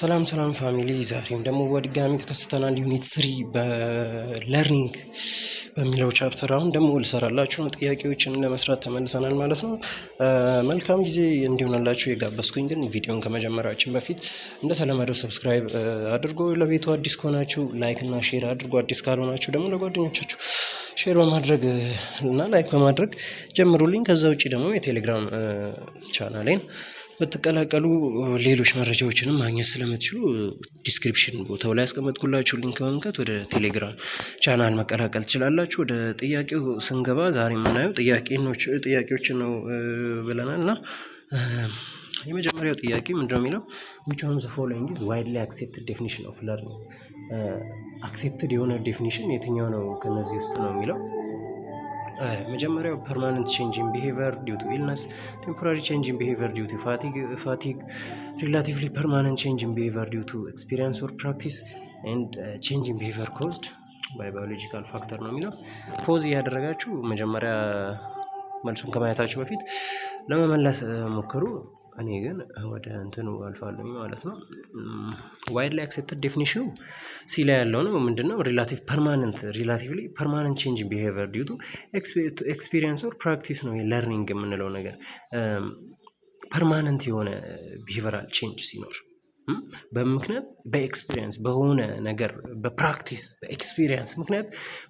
ሰላም ፋሚሊ ዛሬም ደግሞ በድጋሚ ተከስተናል። ዩኒት 3 በለርኒንግ በሚለው ቻፕተር አሁን ደግሞ ልሰራላችሁ ነው። ጥያቄዎችን ለመስራት ተመልሰናል ማለት ነው። መልካም ጊዜ እንዲሆንላችሁ የጋበዝኩኝ፣ ግን ቪዲዮን ከመጀመራችን በፊት እንደተለመደው ሰብስክራይብ አድርጎ፣ ለቤቱ አዲስ ከሆናችሁ ላይክ እና ሼር አድርጎ፣ አዲስ ካልሆናችሁ ደግሞ ለጓደኞቻችሁ ሼር በማድረግ እና ላይክ በማድረግ ጀምሩልኝ። ከዛ ውጭ ደግሞ የቴሌግራም ቻናሌን ብትቀላቀሉ ሌሎች መረጃዎችንም ማግኘት ስለምትችሉ ዲስክሪፕሽን ቦታው ላይ ያስቀመጥኩላችሁ ሊንክ በመንካት ወደ ቴሌግራም ቻናል መቀላቀል ትችላላችሁ። ወደ ጥያቄው ስንገባ ዛሬ የምናየው ጥያቄዎችን ነው ብለናል እና የመጀመሪያው ጥያቄ ምንድነው የሚለው which one of the following is widely accepted definition of learning? አክሴፕትድ የሆነ ዴፊኒሽን የትኛው ነው ከነዚህ ውስጥ ነው የሚለው። መጀመሪያው permanent change in behavior due to illness, temporary change in behavior due to fatigue, relatively permanent change in behavior due to experience or practice, and change in behavior caused by biological factor ነው የሚለው። ፖዝ እያደረጋችሁ መጀመሪያ መልሱን ከማየታችሁ በፊት ለመመለስ ሞክሩ። እኔ ግን ወደ እንትኑ አልፋለሁ ማለት ነው። ዋይድሊ አክሴፕትድ ዴፊኒሽኑ ሲ ላይ ያለው ነው። ምንድነው? ሪላቲቭሊ ፐርማነንት ቼንጅ ቢሄቪየር ዲዩ ቱ ኤክስፒሪየንስ ኦር ፕራክቲስ ነው። ለርኒንግ የምንለው ነገር ፐርማነንት የሆነ ቢሄቪየራል ቼንጅ ሲኖር በምክንያት በኤክስፒሪየንስ በሆነ ነገር በፕራክቲስ በኤክስፒሪየንስ ምክንያት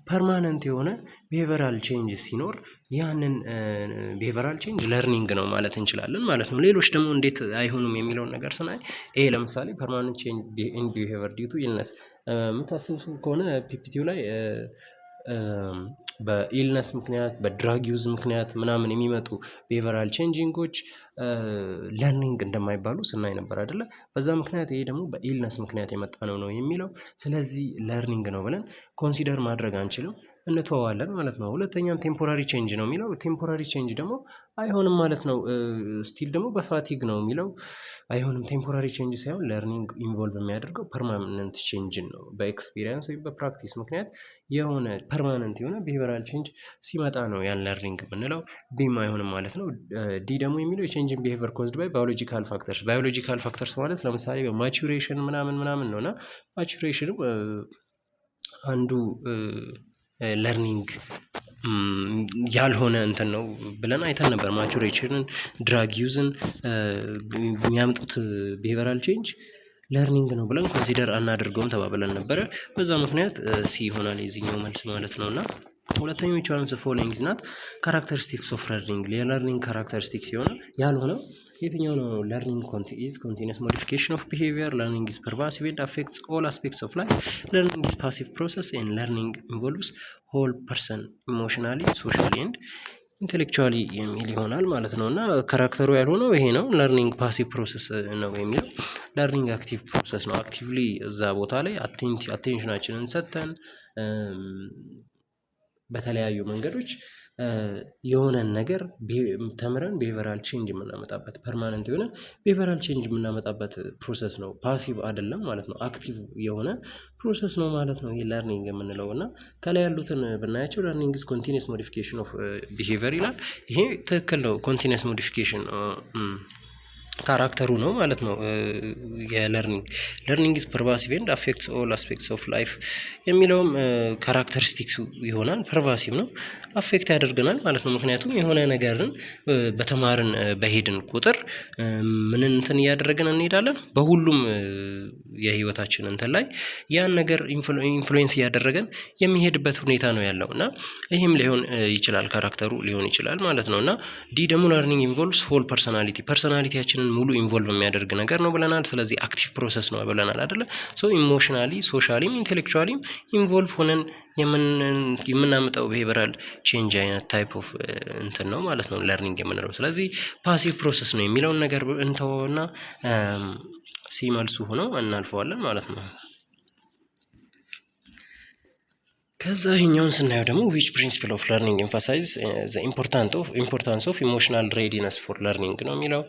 ፐርማነንት የሆነ ቢሄቪየራል ቼንጅ ሲኖር ያንን ቢሄቪየራል ቼንጅ ለርኒንግ ነው ማለት እንችላለን ማለት ነው። ሌሎች ደግሞ እንዴት አይሆኑም የሚለውን ነገር ስናይ ለምሳሌ ፐርማነንት ቼንጅ ኢን ቢሄቪየር ዲዩ ቱ ኢልነስ የምታስታውሱ ከሆነ ፒፒቲው ላይ በኢልነስ ምክንያት በድራግ ዩዝ ምክንያት ምናምን የሚመጡ ቢሄቪየራል ቼንጂንጎች ለርኒንግ እንደማይባሉ ስናይ ነበር አይደለ? በዛ ምክንያት ይሄ ደግሞ በኢልነስ ምክንያት የመጣ ነው የሚለው። ስለዚህ ለርኒንግ ነው ብለን ኮንሲደር ማድረግ አንችልም፣ እንተዋዋለን ማለት ነው። ሁለተኛም ቴምፖራሪ ቼንጅ ነው የሚለው። ቴምፖራሪ ቼንጅ ደግሞ አይሆንም ማለት ነው። ስቲል ደግሞ በፋቲግ ነው የሚለው። አይሆንም። ቴምፖራሪ ቼንጅ ሳይሆን ለርኒንግ ኢንቮልቭ የሚያደርገው ፐርማነንት ቼንጅን ነው። በኤክስፒሪየንስ ወይም በፕራክቲስ ምክንያት የሆነ ፐርማነንት የሆነ ቢሄቪየራል ቼንጅ ሲመጣ ነው ያን ለርኒንግ የምንለው። ዲም አይሆንም ማለት ነው። ዲ ደግሞ የሚለው የቼንጅን ቢሄቪየር ኮዝድ ባይ ባዮሎጂካል ፋክተርስ። ባዮሎጂካል ፋክተርስ ማለት ለምሳሌ በማቹሬሽን ምናምን ነውና ማቹሬሽንም አንዱ ለርኒንግ ያልሆነ እንትን ነው ብለን አይተን ነበር። ማቹሬሽንን ድራግ ዩዝን የሚያምጡት ቢሄቪየራል ቼንጅ ለርኒንግ ነው ብለን ኮንሲደር አናደርገውም ተባብለን ነበረ። በዛ ምክንያት ሲ ይሆናል የዚህኛው መልስ ማለት ነውና ሁለተኛው which one of the following is not characteristics of learning? የለርኒንግ ካራክተሪስቲክስ የሆነ ያልሆነው የትኛው ነው? learning is continuous modification of behavior, learning is pervasive and affects all aspects of life, learning is passive process, and learning involves whole person emotionally, socially and intellectually የሚል ይሆናል ማለት ነው። እና ካራክተሩ ያልሆነው ይሄ ነው። ለርኒንግ ፓሲቭ ፕሮሰስ ነው የሚለው። ለርኒንግ አክቲቭ ፕሮሰስ ነው። አክቲቭሊ እዛ ቦታ ላይ አቴንሽናችንን ሰጥተን በተለያዩ መንገዶች የሆነን ነገር ተምረን ቢሄቪየራል ቼንጅ የምናመጣበት ፐርማነንት የሆነ ቢሄቪየራል ቼንጅ የምናመጣበት ፕሮሰስ ነው። ፓሲቭ አይደለም ማለት ነው። አክቲቭ የሆነ ፕሮሰስ ነው ማለት ነው ይሄ ለርኒንግ የምንለው። እና ከላይ ያሉትን ብናያቸው ለርኒንግ ኢዝ ኮንቲኒየስ ሞዲፊኬሽን ኦፍ ቢሄቪየር ይላል። ይሄ ትክክል ነው። ኮንቲኒየስ ሞዲፊኬሽን ካራክተሩ ነው ማለት ነው። ለርኒንግ ኢዝ ፐርቫሲቭ ኤንድ አፌክትስ ኦል አስፔክትስ ኦፍ ላይፍ የሚለውም ካራክተሪስቲክሱ ይሆናል። ፐርቫሲቭ ነው፣ አፌክት ያደርገናል ማለት ነው። ምክንያቱም የሆነ ነገርን በተማርን በሄድን ቁጥር ምን እንትን እያደረግን እንሄዳለን በሁሉም የህይወታችን እንትን ላይ ያን ነገር ኢንፍሉዌንስ እያደረገን የሚሄድበት ሁኔታ ነው ያለው እና ይህም ሊሆን ይችላል፣ ካራክተሩ ሊሆን ይችላል ማለት ነው። እና ዲ ደግሞ ለርኒንግ ኢንቮልቭስ ሆል ፐርሰናሊቲያችንን ሙሉ ኢንቮልቭ የሚያደርግ ነገር ነው ብለናል። ስለዚህ አክቲቭ ፕሮሰስ ነው ብለናል አይደለ? ሶ ኢሞሽናሊ፣ ሶሻሊም፣ ኢንቴሌክቹዋሊም ኢንቮልቭ ሆነን የምናመጣው ቢሄቪየራል ቼንጅ አይነት ታይፕ ኦፍ እንትን ነው ማለት ነው ለርኒንግ የምንለው። ስለዚህ ፓሲቭ ፕሮሰስ ነው የሚለውን ነገር እንተወውና ሲመልሱ ሆነው እናልፈዋለን ማለት ነው። ከዛ ይሄኛውን ስናየው ደግሞ which principle of learning emphasize the importance of emotional readiness for learning ነው የሚለው።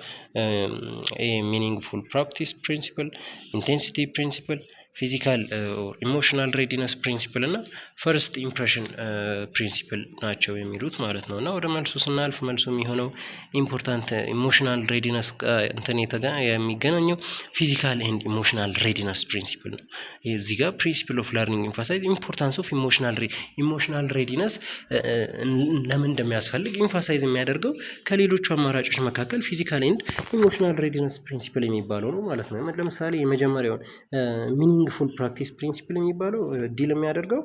meaningful practice principle, intensity principle, ፊዚካል ኢሞሽናል ሬዲነስ ፕሪንሲፕል እና ፈርስት ኢምፕሬሽን ፕሪንሲፕል ናቸው የሚሉት ማለት ነው። እና ወደ መልሱ ስናልፍ መልሱ የሚሆነው ኢምፖርታንት ኢሞሽናል ሬዲነስ እንትን የሚገናኘው ፊዚካል ኤንድ ኢሞሽናል ሬዲነስ ፕሪንሲፕል ነው። እዚህ ጋር ፕሪንሲፕል ኦፍ ለርኒንግ ኢንፋሳይዝ ኢምፖርታንስ ኦፍ ኢሞሽናል ሬዲነስ ለምን እንደሚያስፈልግ ኢንፋሳይዝ የሚያደርገው ከሌሎቹ አማራጮች መካከል ፊዚካል ኤንድ ኢሞሽናል ሬዲነስ ፕሪንሲፕል የሚባለው ነው ማለት ነው። ለምሳሌ የመጀመሪያውን ሚኒንግፉል ፕራክቲስ ፕሪንሲፕል የሚባለው ዲል የሚያደርገው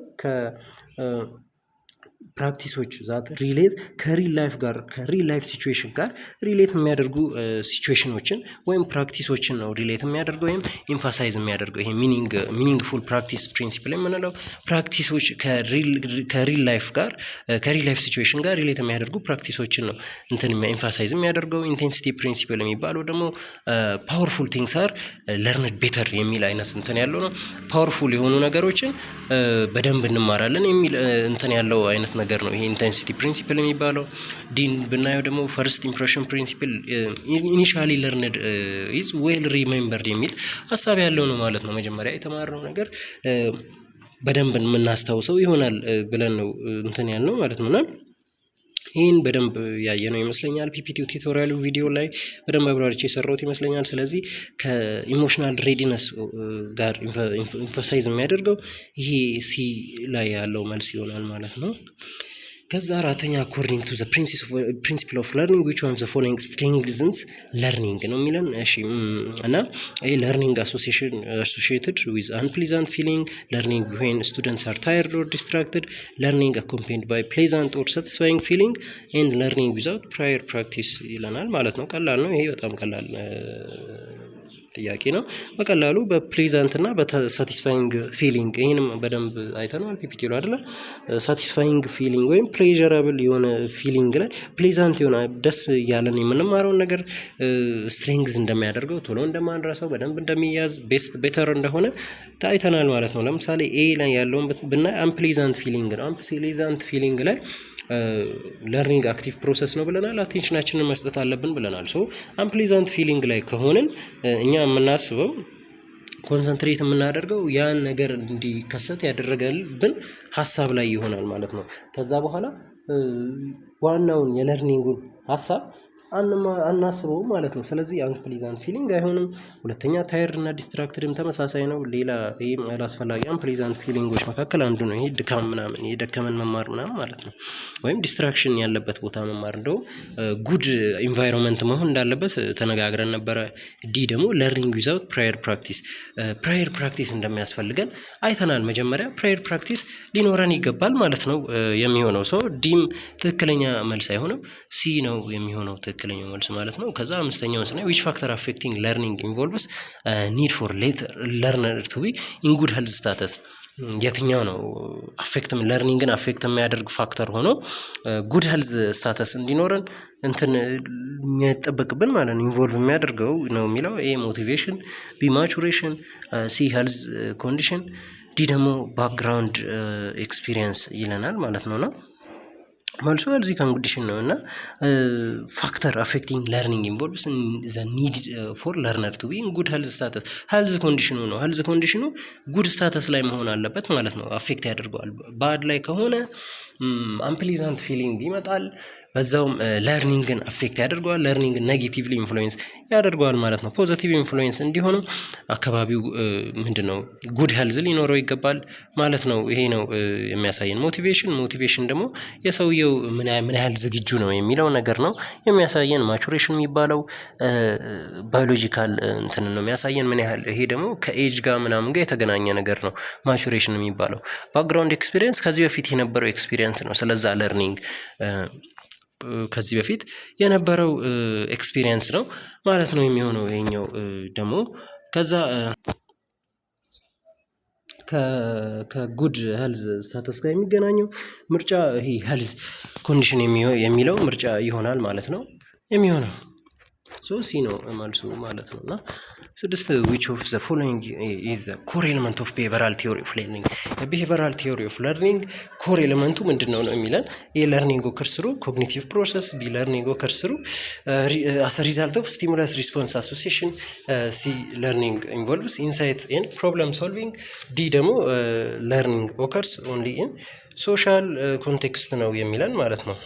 ፕራክቲሶች ዛት ሪሌት ከሪል ላይፍ ጋር ከሪል ላይፍ ሲቹዌሽን ጋር ሪሌት የሚያደርጉ ሲቹዌሽኖችን ወይም ፕራክቲሶችን ነው ሪሌት የሚያደርገው ወይም ኤምፋሳይዝ የሚያደርገው። ይሄ ሚኒንግፉል ፕራክቲስ ፕሪንሲፕል የምንለው ፕራክቲሶች ከሪል ላይፍ ሲቹዌሽን ጋር ሪሌት የሚያደርጉ ፕራክቲሶችን ነው እንትን ኤምፋሳይዝ የሚያደርገው። ኢንቴንሲቲ ፕሪንሲፕል የሚባለው ደግሞ ፓወርፉል ቲንግስ አር ለርንድ ቤተር የሚል አይነት እንትን ያለው ነው። ፓወርፉል የሆኑ ነገሮችን በደንብ እንማራለን የሚል እንትን ያለው አይነት ነገር ነው ይሄ ኢንቴንሲቲ ፕሪንሲፕል የሚባለው። ዲን ብናየው ደግሞ ፈርስት ኢምፕሬሽን ፕሪንሲፕል ኢኒሻሊ ለርንድ ኢዝ ዌል ሪሜምበርድ የሚል ሀሳብ ያለው ነው ማለት ነው። መጀመሪያ የተማርነው ነገር በደንብ የምናስታውሰው ይሆናል ብለን ነው እንትን ያልነው ማለት ነው። ይህን በደንብ ያየነው ይመስለኛል። ፒፒቲ ቱቶሪያል ቪዲዮ ላይ በደንብ አብራርቼ የሰራሁት ይመስለኛል። ስለዚህ ከኢሞሽናል ሬዲነስ ጋር ኢንፋሳይዝ የሚያደርገው ይሄ ሲ ላይ ያለው መልስ ይሆናል ማለት ነው። ከዛ አራተኛ አኮርዲንግ ቱ ዘ ፕሪንሲፕል ኦፍ ለርኒንግ ዊች ዋን ዘ ፎሎዊንግ ስትሬንግዝንስ ለርኒንግ ነው የሚለን። እሺ እና ይሄ ለርኒንግ አሶሲዬትድ ዊዝ አንፕሊዛንት ፊሊንግ፣ ለርኒንግ ዌን ስቱደንትስ አር ታየርድ ኦር ዲስትራክትድ፣ ለርኒንግ አኮምፓኒድ ባይ ፕሌዛንት ኦር ሳቲስፋይንግ ፊሊንግ ኤንድ ለርኒንግ ዊዛውት ፕራየር ፕራክቲስ ይለናል ማለት ነው። ቀላል ነው ይሄ፣ በጣም ቀላል ጥያቄ ነው። በቀላሉ በፕሌዛንት እና በሳቲስፋይንግ ፊሊንግ ይህንም በደንብ አይተነዋል ፒፒቲ ላይ አይደለ። ሳቲስፋይንግ ፊሊንግ ወይም ፕሌዠራብል የሆነ ፊሊንግ ላይ ፕሌዛንት የሆነ ደስ እያለን የምንማረውን ነገር ስትሬንግዝ እንደሚያደርገው፣ ቶሎ እንደማንረሳው፣ በደንብ እንደሚያዝ፣ ቤተር እንደሆነ አይተናል ማለት ነው። ለምሳሌ ኤ ላይ ያለውን ብናይ አንፕሌዛንት ፊሊንግ ነው። አንፕሌዛንት ፊሊንግ ላይ ለርኒንግ አክቲቭ ፕሮሰስ ነው ብለናል። አቴንሽናችንን መስጠት አለብን ብለናል። ሶ አንፕሌዛንት ፊሊንግ ላይ ከሆንን እኛ የምናስበው ኮንሰንትሬት የምናደርገው ያን ነገር እንዲከሰት ያደረገብን ሀሳብ ላይ ይሆናል ማለት ነው። ከዛ በኋላ ዋናውን የለርኒንጉን ሀሳብ አናስበው ማለት ነው። ስለዚህ አንፕሊዛንት ፊሊንግ አይሆንም። ሁለተኛ ታየርድ እና ዲስትራክትድም ተመሳሳይ ነው። ሌላ ይህም አላስፈላጊ አንፕሊዛንት ፊሊንጎች መካከል አንዱ ነው። ይሄ ድካም ምናምን የደከመን መማር ምናምን ማለት ነው። ወይም ዲስትራክሽን ያለበት ቦታ መማር፣ እንደው ጉድ ኢንቫይሮንመንት መሆን እንዳለበት ተነጋግረን ነበረ። ዲ ደግሞ ለርኒንግ ዊዛውት ፕራየር ፕራክቲስ እንደሚያስፈልገን አይተናል። መጀመሪያ ፕራየር ፕራክቲስ ሊኖረን ይገባል ማለት ነው የሚሆነው። ሰው ዲም ትክክለኛ መልስ አይሆንም፣ ሲ ነው የሚሆነው ትክክለኛው መልስ ማለት ነው። ከዛ አምስተኛውን ስናይ which factor affecting learning involves need for later learner to be in good health status የትኛው ነው ለርኒንግን አፌክት የሚያደርግ ፋክተር ሆኖ ጉድ ሄልዝ ስታተስ እንዲኖረን እንትን የሚያጠበቅብን ማለት ነው ኢንቮልቭ የሚያደርገው ነው የሚለው። ኤ ሞቲቬሽን፣ ቢ ማቹሬሽን፣ ሲ ሄልዝ ኮንዲሽን፣ ዲ ደግሞ ባክግራውንድ ኤክስፒሪየንስ ይለናል ማለት ነውና መልሱ ሄልዝ ኮንዲሽን ነው። እና ፋክተር አፌክቲንግ ለርኒንግ ኢንቮልቭስ ዘ ኒድ ፎር ለርነር ቱ ቢ ኢን ጉድ ሄልዝ ስታተስ ሄልዝ ኮንዲሽኑ ነው። ሄልዝ ኮንዲሽኑ ጉድ ስታተስ ላይ መሆን አለበት ማለት ነው። አፌክት ያደርገዋል። ባድ ላይ ከሆነ አንፕሊዛንት ፊሊንግ ይመጣል። በዛውም ለርኒንግን አፌክት ያደርገዋል። ለርኒንግን ኔጌቲቭሊ ኢንፍሉዌንስ ያደርገዋል ማለት ነው። ፖዚቲቭ ኢንፍሉዌንስ እንዲሆኑ አካባቢው ምንድነው ጉድ ሄልዝ ሊኖረው ይገባል ማለት ነው። ይሄ ነው የሚያሳየን ሞቲቬሽን ደግሞ የሰውየው ምን ያህል ዝግጁ ነው የሚለው ነገር ነው የሚያሳየን። ማቹሬሽን የሚባለው ባዮሎጂካል እንትን ነው የሚያሳየን ምን ያህል፣ ይሄ ደግሞ ከኤጅ ጋር ምናምን ጋር የተገናኘ ነገር ነው ማቹሬሽን የሚባለው። ባክግራውንድ ኤክስፒሪየንስ ከዚህ በፊት የነበረው ኤክስፒሪየንስ ነው። ስለዛ ለርኒንግ ከዚህ በፊት የነበረው ኤክስፒሪየንስ ነው ማለት ነው የሚሆነው ይሄኛው ደግሞ። ከዛ ከጉድ ሄልዝ ስታተስ ጋር የሚገናኘው ምርጫ ይሄ ሄልዝ ኮንዲሽን የሚለው ምርጫ ይሆናል ማለት ነው የሚሆነው። ሶ ሲ ነው መልሱ ማለት ነው። እና ስድስት ዊች ኦፍ ዘ ፎሎዊንግ ኢዝ ዘ ኮር ኤሌመንት ኦፍ ቢሄቨራል ቲዮሪ ኦፍ ለርኒንግ። የቢሄቨራል ቲዮሪ ኦፍ ለርኒንግ ኮር ኤሌመንቱ ምንድን ነው የሚለን ኤ ለርኒንግ ኦከርስ ስሩ ኮግኒቲቭ ፕሮሰስ፣ ቢ ለርኒንግ ኦከርስ ስሩ አስ ሪዛልት ኦፍ ስቲሙለስ ሪስፖንስ አሶሲሽን፣ ሲ ለርኒንግ ኢንቮልቭስ ኢንሳይት ኤንድ ፕሮብለም ሶልቪንግ፣ ዲ ደግሞ ለርኒንግ ኦከርስ ኦንሊ ኢን ሶሻል ኮንቴክስት ነው የሚለን ማለት ነው።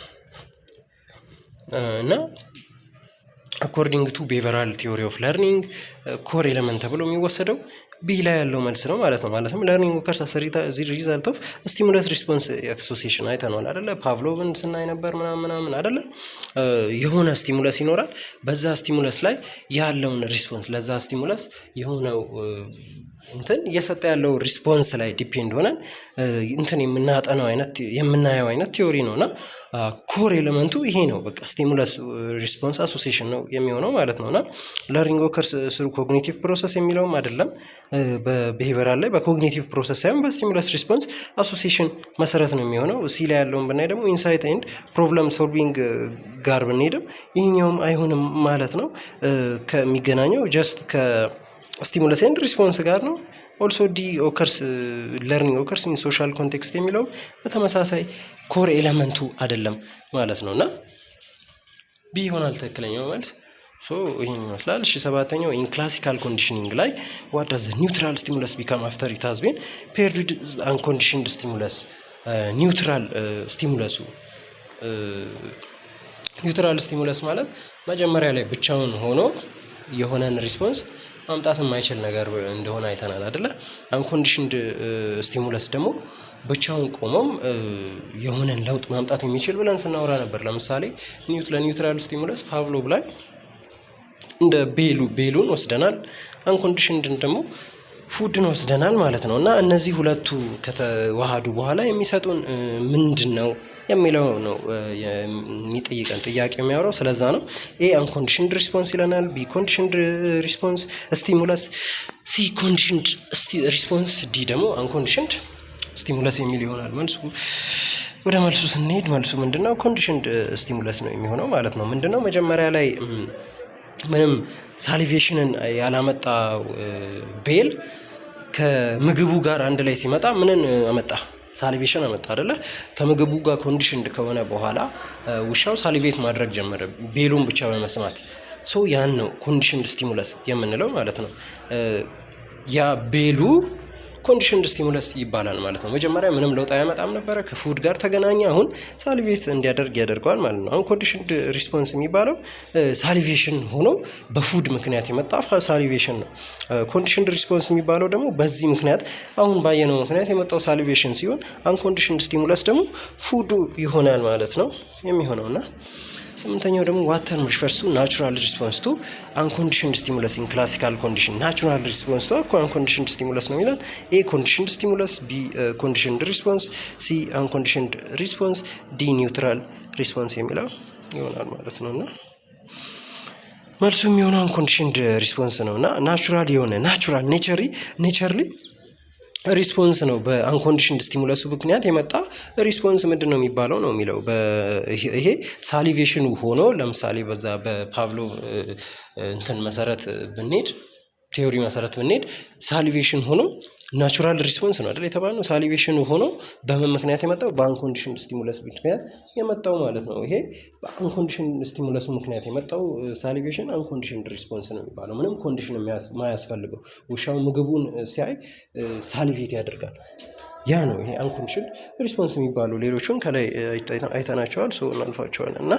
እና አኮርዲንግ ቱ ቢሄቨራል ቲዮሪ ኦፍ ለርኒንግ ኮር ኤሌመንት ተብሎ የሚወሰደው ቢ ላይ ያለው መልስ ነው ማለት ነው። ማለትም ለርኒንግ ኦከርስ አስ ሪዛልት ኦፍ ስቲሙለስ ሪስፖንስ አሶሲሽን አይተነዋል አይደለ? ፓቭሎቭን ስናይ ነበር ምናምን አይደለ? የሆነ ስቲሙለስ ይኖራል። በዛ ስቲሙለስ ላይ ያለውን ሪስፖንስ ለዛ ስቲሙለስ የሆነው እንትን እየሰጠ ያለው ሪስፖንስ ላይ ዲፔንድ ሆነን እንትን የምናየው አይነት ቲዮሪ ነው። እና ኮር ኤሌመንቱ ይሄ ነው። በቃ ስቲሙለስ ሪስፖንስ አሶሲሽን ነው የሚሆነው ማለት ነው። እና ለርኒንግ ኦከርስ ስሩ ኮግኒቲቭ ፕሮሰስ የሚለውም አይደለም በቢሄቨራል ላይ በኮግኒቲቭ ፕሮሰስ ሳይሆን በስቲሙለስ ሪስፖንስ አሶሲሽን መሰረት ነው የሚሆነው። ሲ ላይ ያለውን ብናይ ደግሞ ኢንሳይት ኤንድ ፕሮብለም ሶልቪንግ ጋር ብንሄድም ይህኛውም አይሆንም ማለት ነው። ከሚገናኘው ጀስት ስቲሙለስ ኤንድ ሪስፖንስ ጋር ነው። ኦልሶ ዲ ኦከርስ ለርኒንግ ኦከርስ ኢን ሶሻል ኮንቴክስት የሚለው በተመሳሳይ ኮር ኤሌመንቱ አይደለም ማለት ነው። እና ቢ ይሆናል ትክክለኛው መልስ። ሶ ይህን ይመስላል። እሺ ሰባተኛው ኢን ክላሲካል ኮንዲሽኒንግ ላይ ዋት ዳዝ ኒውትራል ስቲሙለስ ቢካም አፍተር ኢት ሃዝ ቢን ፔርድ ዊዝ አንኮንዲሽንድ ስቲሙለስ። ኒውትራል ስቲሙለስ ማለት መጀመሪያ ላይ ብቻውን ሆኖ የሆነን ሪስፖንስ ማምጣት የማይችል ነገር እንደሆነ አይተናል አይደለ? አንኮንዲሽንድ ስቲሙለስ ደግሞ ብቻውን ቆሞም የሆነን ለውጥ ማምጣት የሚችል ብለን ስናወራ ነበር። ለምሳሌ ለኒውትራል ስቲሙለስ ፓቭሎቭ ላይ እንደ ቤሉን ወስደናል። አንኮንዲሽንድን ደግሞ ፉድን ወስደናል ማለት ነው። እና እነዚህ ሁለቱ ከተዋሃዱ በኋላ የሚሰጡን ምንድን ነው የሚለው ነው የሚጠይቀን ጥያቄ የሚያወራው ስለዛ ነው። ኤ አንኮንዲሽንድ ሪስፖንስ ይለናል። ቢ ኮንዲሽንድ ሪስፖንስ ስቲሙለስ፣ ሲ ኮንዲሽንድ ሪስፖንስ፣ ዲ ደግሞ አንኮንዲሽንድ ስቲሙለስ የሚል ይሆናል መልሱ። ወደ መልሱ ስንሄድ መልሱ ምንድነው? ኮንዲሽንድ ስቲሙለስ ነው የሚሆነው ማለት ነው። ምንድነው መጀመሪያ ላይ ምንም ሳሊቬሽንን ያላመጣው ቤል ከምግቡ ጋር አንድ ላይ ሲመጣ ምንን አመጣ? ሳሊቬሽን አመጣ አይደለ? ከምግቡ ጋር ኮንዲሽንድ ከሆነ በኋላ ውሻው ሳሊቬት ማድረግ ጀመረ ቤሉን ብቻ በመስማት። ሶ ያን ነው ኮንዲሽንድ ስቲሙለስ የምንለው ማለት ነው። ያ ቤሉ ኮንዲሽንድ ስቲሙለስ ይባላል ማለት ነው። መጀመሪያ ምንም ለውጥ አያመጣም ነበረ፣ ከፉድ ጋር ተገናኘ፣ አሁን ሳሊቬት እንዲያደርግ ያደርገዋል ማለት ነው። አሁን ኮንዲሽንድ ሪስፖንስ የሚባለው ሳሊቬሽን ሆኖ በፉድ ምክንያት የመጣ ሳሊቬሽን ነው። ኮንዲሽንድ ሪስፖንስ የሚባለው ደግሞ በዚህ ምክንያት አሁን ባየነው ምክንያት የመጣው ሳሊቬሽን ሲሆን አንኮንዲሽንድ ስቲሙለስ ደግሞ ፉዱ ይሆናል ማለት ነው የሚሆነውና ስምንተኛው ደግሞ ዋት ተርም ሪፈርስ ቱ ናቹራል ሪስፖንስ ቱ አንኮንዲሽንድ ስቲሙለስ ኢን ክላሲካል ኮንዲሽን። ናቹራል ሪስፖንስ ቱ አንኮንዲሽንድ ስቲሙለስ ነው ይላል። ኤ ኮንዲሽንድ ስቲሙለስ፣ ቢ ኮንዲሽንድ ሪስፖንስ፣ ሲ አንኮንዲሽንድ ሪስፖንስ፣ ዲ ኒውትራል ሪስፖንስ የሚለው ይሆናል ማለት ነው። እና መልሱ የሚሆነው አንኮንዲሽንድ ሪስፖንስ ነው። እና ናቹራል የሆነ ኔቸርሊ ሪስፖንስ ነው። በአንኮንዲሽንድ ስቲሙለሱ ምክንያት የመጣ ሪስፖንስ ምንድን ነው የሚባለው ነው የሚለው። ይሄ ሳሊቬሽኑ ሆኖ ለምሳሌ በዛ በፓቭሎቭ እንትን መሰረት ብንሄድ ቴዎሪ መሰረት ብንሄድ ሳሊቬሽን ሆኖ ናቹራል ሪስፖንስ ነው አይደል የተባለው። ሳሊቬሽኑ ሆኖ በምን ምክንያት የመጣው? በአንኮንዲሽንድ ስቲሙለስ ምክንያት የመጣው ማለት ነው። ይሄ በአንኮንዲሽንድ ስቲሙለሱ ምክንያት የመጣው ሳሊቬሽን አንኮንዲሽንድ ሪስፖንስ ነው የሚባለው። ምንም ኮንዲሽን ማያስፈልገው ውሻው ምግቡን ሲያይ ሳሊቬት ያደርጋል። ያ ነው ይሄ አንኮንዲሽንድ ሪስፖንስ የሚባሉ። ሌሎቹን ከላይ አይተናቸዋል፣ ሰው እናልፋቸዋለን። እና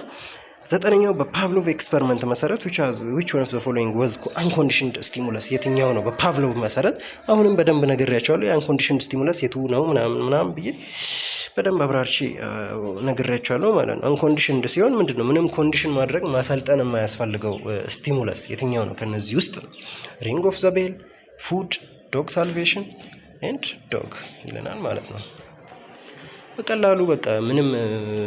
ዘጠነኛው በፓቭሎቭ ኤክስፐሪመንት መሰረት which one of the following was unconditioned stimulus የትኛው ነው በፓቭሎቭ መሰረት? አሁንም በደንብ ነግሬያቸዋለሁ የአንኮንዲሽንድ ስቲሙለስ የቱ ነው ምናምን ብዬ በደንብ አብራርቼ ነግሬያቸዋለሁ ማለት ነው። አንኮንዲሽንድ ሲሆን ምንድነው? ምንም ኮንዲሽን ማድረግ ማሰልጠን የማያስፈልገው ስቲሙለስ የትኛው ነው ከነዚህ ውስጥ? ሪንግ ኦፍ ዘ ቤል፣ ፉድ፣ ዶግ ሳልቬሽን ኤንድ ዶግ ይለናል ማለት ነው። በቀላሉ በቃ ምንም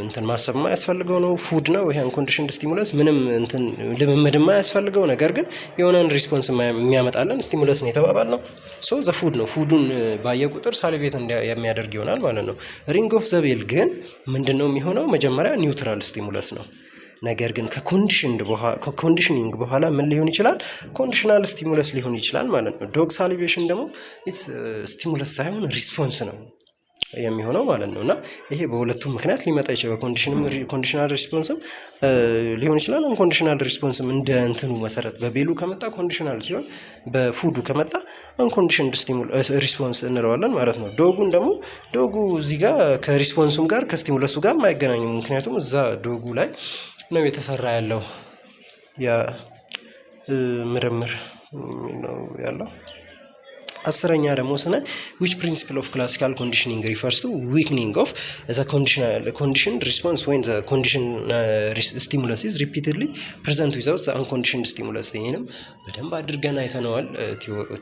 እንትን ማሰብ የማያስፈልገው ነው። ፉድ ነው ይሄ አንኮንዲሽንድ ስቲሙለስ። ምንም እንትን ልምምድ የማያስፈልገው ነገር ግን የሆነን ሪስፖንስ የሚያመጣለን ስቲሙለስ ነው የተባባል ነው። ሶ ዘ ፉድ ነው። ፉዱን ባየ ቁጥር ሳሊቬት የሚያደርግ ይሆናል ማለት ነው። ሪንግ ኦፍ ዘ ቤል ግን ምንድን ነው የሚሆነው? መጀመሪያ ኒውትራል ስቲሙለስ ነው። ነገር ግን ከኮንዲሽኒንግ በኋላ ምን ሊሆን ይችላል? ኮንዲሽናል ስቲሙለስ ሊሆን ይችላል ማለት ነው። ዶግ ሳሊቬሽን ደግሞ ስቲሙለስ ሳይሆን ሪስፖንስ ነው የሚሆነው ማለት ነው። እና ይሄ በሁለቱም ምክንያት ሊመጣ ይችላል። ኮንዲሽናል ሪስፖንስም ሊሆን ይችላል፣ አንኮንዲሽናል ሪስፖንስም እንደ እንትኑ መሰረት በቤሉ ከመጣ ኮንዲሽናል ሲሆን በፉዱ ከመጣ አንኮንዲሽንድ ሪስፖንስ እንለዋለን ማለት ነው። ዶጉ እዚህ ጋር ከሪስፖንሱም ጋር ከስቲሙለሱ ጋር አይገናኙም። ምክንያቱም እዛ ዶጉ ላይ ነው የተሰራ ያለው ምርምር ነው ያለው። 10ኛ ደግሞ ስናይ which principle of classical conditioning refers to weakening of the conditioned response when the conditioned stimulus is repeatedly present without the unconditioned stimulus። ይሄንም በደንብ አድርገን አይተነዋል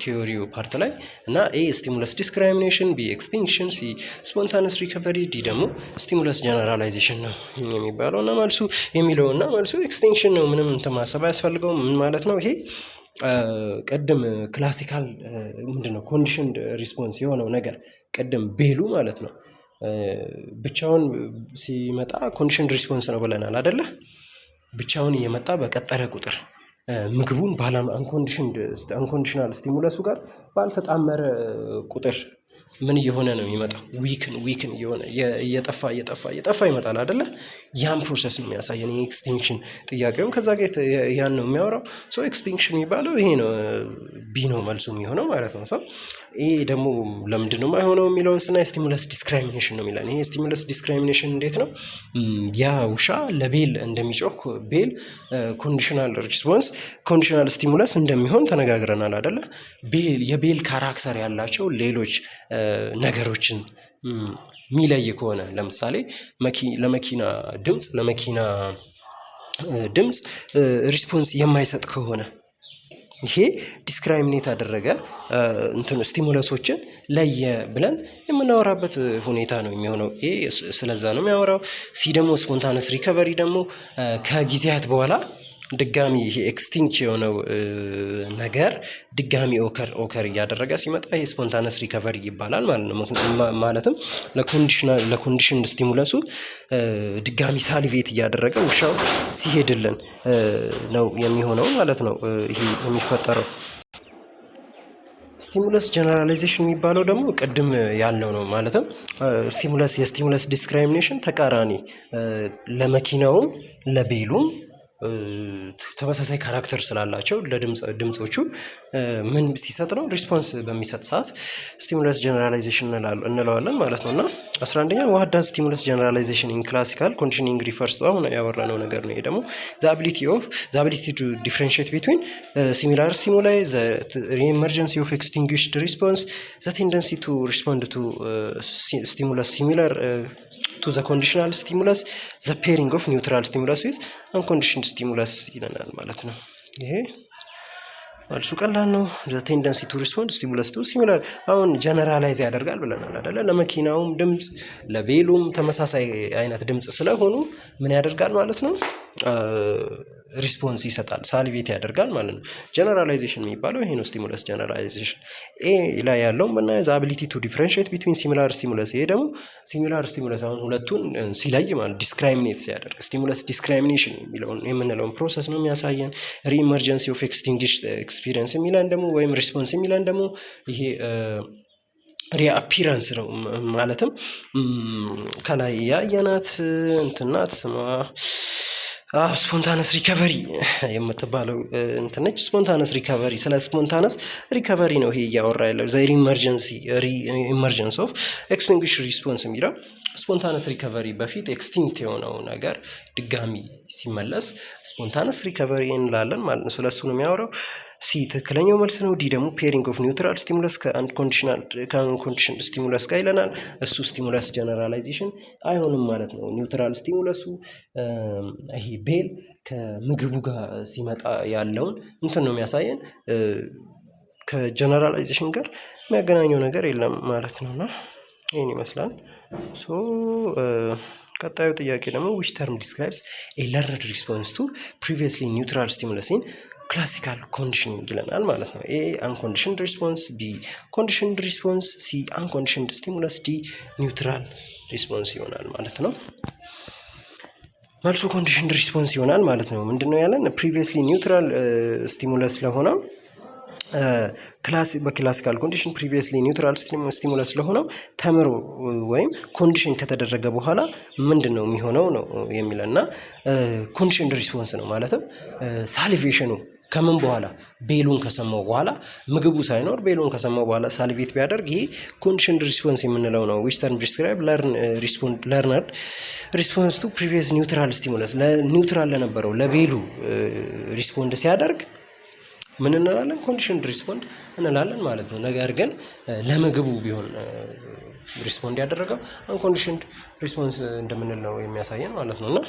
ቲዮሪው ፓርት ላይ እና ኤ ስቲሙለስ ዲስክሪሚኔሽን፣ ቢ ኤክስቲንክሽን፣ ሲ ስፖንታነስ ሪከቨሪ፣ ዲ ደግሞ ስቲሙለስ ጀነራላይዜሽን ነው የሚባለው እና መልሱ ኤክስቲንክሽን ነው። ምንም እንትን ማሰብ አያስፈልገውም። ምን ማለት ነው ይሄ? ቅድም ክላሲካል ምንድነው ኮንዲሽንድ ሪስፖንስ የሆነው ነገር ቅድም ቤሉ ማለት ነው ብቻውን ሲመጣ ኮንዲሽንድ ሪስፖንስ ነው ብለናል አይደለ? ብቻውን እየመጣ በቀጠለ ቁጥር ምግቡን አንኮንዲሽናል ስቲሙለሱ ጋር ባልተጣመረ ቁጥር ምን እየሆነ ነው የሚመጣው? ዊክን እየሆነ እየጠፋ ይመጣል አይደለ? ያን ፕሮሰስ ነው የሚያሳየን ኤክስቲንክሽን። ጥያቄውም ከዛ ጋር ያን ነው የሚያወራው። ሶ ኤክስቲንክሽን የሚባለው ይሄ ነው፣ ቢ ነው መልሱ የሚሆነው ማለት ነው። ይሄ ደግሞ ለምንድን ነው የማይሆነው የሚለውን ስናይ ስቲሙለስ ዲስክሪሚኔሽን ነው የሚለን። ይሄ ስቲሙለስ ዲስክሪሚኔሽን እንዴት ነው? ያ ውሻ ለቤል እንደሚጮህ ቤል ኮንዲሽናል ስቲሙለስ እንደሚሆን ተነጋግረናል አይደለ? የቤል ካራክተር ያላቸው ሌሎች ነገሮችን ሚለይ ከሆነ ለምሳሌ ለመኪና ድምፅ ሪስፖንስ የማይሰጥ ከሆነ ይሄ ዲስክራይሚኔት አደረገ ስቲሙለሶችን ለየ ብለን የምናወራበት ሁኔታ ነው የሚሆነው። ይሄ ስለዛ ነው የሚያወራው። ሲ ደግሞ ስፖንታነስ ሪከቨሪ ደግሞ ከጊዜያት በኋላ ድጋሚ ይሄ ኤክስቲንክት የሆነው ነገር ድጋሚ ኦከር እያደረገ ሲመጣ ይሄ ስፖንታነስ ሪከቨሪ ይባላል ማለት ነው። ማለትም ለኮንዲሽን ስቲሙለሱ ድጋሚ ሳሊቬት እያደረገ ውሻው ሲሄድልን ነው የሚሆነው ማለት ነው ይሄ የሚፈጠረው። ስቲሙለስ ጀነራላይዜሽን የሚባለው ደግሞ ቅድም ያልነው ነው። ማለትም የስቲሙለስ ዲስክሪሚኔሽን ተቃራኒ ለመኪናውም ለቤሉም ተመሳሳይ ካራክተር ስላላቸው ለድምጾቹ ምን ሲሰጥ ነው? ሪስፖንስ በሚሰጥ ሰዓት ስቲሙለስ ጀነራላይዜሽን እንለዋለን ማለት ነው። እና 11ኛ what does stimulus generalization in classical conditioning refers to? አሁን ያወራነው ነገር ነው። ይሄ ደግሞ the ability to differentiate between similar stimuli, the re-emergence of extinguished response, the tendency to respond to stimulus similar to the conditional stimulus, the pairing of neutral stimulus with unconditioned stimulus ይለናል ማለት ነው። ይሄ መልሱ ቀላል ነው። the tendency to respond stimulus to similar አሁን ጀነራላይዝ ያደርጋል ብለናል አይደለ? ለመኪናውም ድምፅ ለቤሉም ተመሳሳይ አይነት ድምፅ ስለሆኑ ምን ያደርጋል ማለት ነው? ሪስፖንስ ይሰጣል፣ ሳሊቬት ያደርጋል ማለት ነው። ጀነራላይዜሽን የሚባለው ይሄ ነው። ስቲሙለስ ጀነራላይዜሽን ኤ ላይ ያለው ምናየው አቢሊቲ ቱ ዲፍረንሺየት ቢትዊን ሲሚላር ስቲሙለስ። ይሄ ደግሞ ሲሚላር ስቲሙለስ አሁን ሁለቱን ሲለይ ማለት ዲስክራይሚኔት ሲያደርግ ስቲሙለስ ዲስክራይሚኔሽን የምንለውን ፕሮሰስ ነው የሚያሳየን። ሪኢመርጀንሲ ኦፍ ኤክስቲንግዊሽድ ኤክስፒሪየንስ የሚለን ደግሞ ወይም ሪስፖንስ የሚለን ደግሞ ይሄ ሪአፒራንስ ነው። ማለትም ከላይ ያየናት እንትናት ስፖንታነስ ሪከቨሪ የምትባለው እንትነች። ስፖንታነስ ሪከቨሪ ስለ ስፖንታነስ ሪከቨሪ ነው ይሄ እያወራ ያለው። ዘ ኢመርጀንስ ኦፍ ኤክስቲንግዊሽ ሪስፖንስ የሚለው ስፖንታነስ ሪከቨሪ በፊት ኤክስቲንክት የሆነው ነገር ድጋሚ ሲመለስ ስፖንታነስ ሪከቨሪ እንላለን ማለት ነው። ስለሱ ነው የሚያወራው። ሲ ትክክለኛው መልስ ነው። ዲ ደግሞ ፔሪንግ ኦፍ ኒውትራል ስቲሙለስ ከአንኮንዲሽንድ ስቲሙለስ ጋር ይለናል። እሱ ስቲሙለስ ጀነራላይዜሽን አይሆንም ማለት ነው። ኒውትራል ስቲሙለሱ ይሄ ቤል ከምግቡ ጋር ሲመጣ ያለውን እንትን ነው የሚያሳየን። ከጀነራላይዜሽን ጋር የሚያገናኘው ነገር የለም ማለት ነውና ይህን ይመስላል። ቀጣዩ ጥያቄ ደግሞ which term describes a learned response to previously neutral stimulus in classical conditioning ይለናል ማለት ነው። ኤ unconditioned response፣ ቢ conditioned response፣ ሲ unconditioned stimulus፣ ዲ neutral response ይሆናል ማለት ነው። መልሱ ኮንዲሽንድ ሪስፖንስ ይሆናል ማለት ነው። ምንድነው ያለን? ፕሪቪየስሊ ኒውትራል ስቲሙለስ ስለሆነው በክላሲካል ኮንዲሽን ፕሪቪየስሊ ኒውትራል ስቲሙለስ ስለሆነው ተምሮ ወይም ኮንዲሽን ከተደረገ በኋላ ምንድን ነው የሚሆነው ነው የሚለው እና ኮንዲሽንድ ሪስፖንስ ነው ማለትም ሳሊቬሽኑ ከምን በኋላ ቤሉን ከሰማው በኋላ ምግቡ ሳይኖር ቤሉን ከሰማው በኋላ ሳሊቬት ቢያደርግ ይሄ ኮንዲሽንድ ሪስፖንስ የምንለው ነው። ዊች ተርም ዲስክራይብ ለርነር ሪስፖንስ ቱ ፕሪቪየስ ኒውትራል ስቲሙለስ ለኒውትራል ለነበረው ለቤሉ ሪስፖንድ ሲያደርግ ምን እንላለን? ኮንዲሽንድ ሪስፖንድ እንላለን ማለት ነው። ነገር ግን ለምግቡ ቢሆን ሪስፖንድ ያደረገው አንኮንዲሽንድ ሪስፖንስ እንደምንል ነው የሚያሳየን ማለት ነው። እና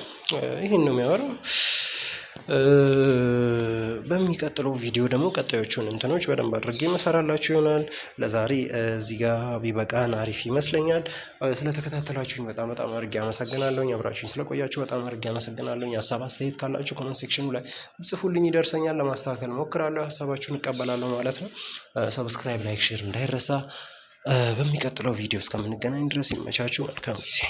ይህን ነው የሚያወራው። በሚቀጥለው ቪዲዮ ደግሞ ቀጣዮቹን እንትኖች በደንብ አድርጌ መሰራላችሁ ይሆናል። ለዛሬ እዚህ ጋር ቢበቃን አሪፍ ይመስለኛል። ስለተከታተላችሁኝ በጣም በጣም አድርጌ አመሰግናለሁኝ። አብራችሁኝ ስለቆያችሁ በጣም አድርጌ አመሰግናለሁኝ። ሀሳብ አስተያየት ካላችሁ ኮመንት ሴክሽኑ ላይ ጽፉልኝ፣ ይደርሰኛል። ለማስተካከል እሞክራለሁ። ሀሳባችሁን እቀበላለሁ ማለት ነው። ሰብስክራይብ፣ ላይክ፣ ሼር እንዳይረሳ። በሚቀጥለው ቪዲዮ እስከምንገናኝ ድረስ ይመቻችሁ። መልካም ጊዜ